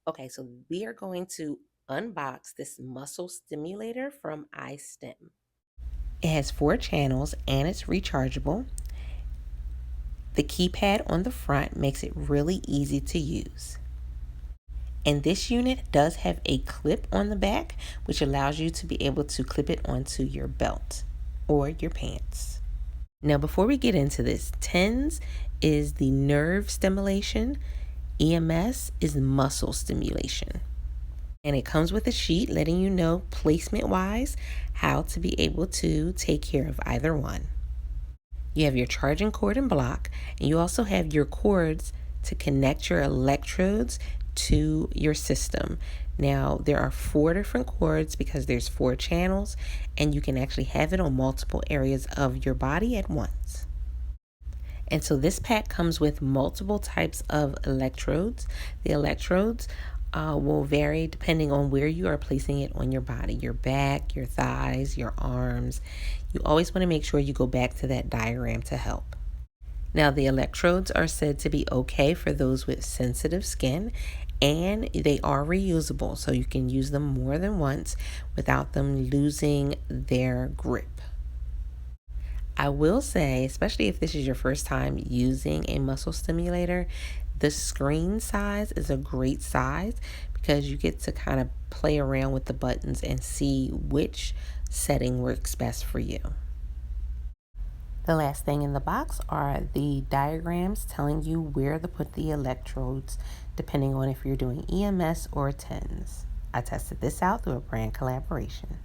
Okay, so we are going to unbox this muscle stimulator from iStim. It has 4 channels and it's rechargeable. The keypad on the front makes it really easy to use. And this unit does have a clip on the back, which allows you to be able to clip it onto your belt or your pants. Now, before we get into this, TENS is the nerve stimulation, EMS is muscle stimulation. And it comes with a sheet letting you know placement wise how to be able to take care of either one. You have your charging cord and block, and you also have your cords to connect your electrodes to your system. Now, there are 4 different cords because there's 4 channels, and you can actually have it on multiple areas of your body at once. And so this pack comes with multiple types of electrodes. The electrodes will vary depending on where you are placing it on your body, your back, your thighs, your arms. You always want to make sure you go back to that diagram to help. Now, the electrodes are said to be okay for those with sensitive skin, and they are reusable, so you can use them more than once without them losing their grip. I will say, especially if this is your first time using a muscle stimulator, the screen size is a great size because you get to kind of play around with the buttons and see which setting works best for you. The last thing in the box are the diagrams telling you where to put the electrodes depending on if you're doing EMS or TENS. I tested this out through a brand collaboration.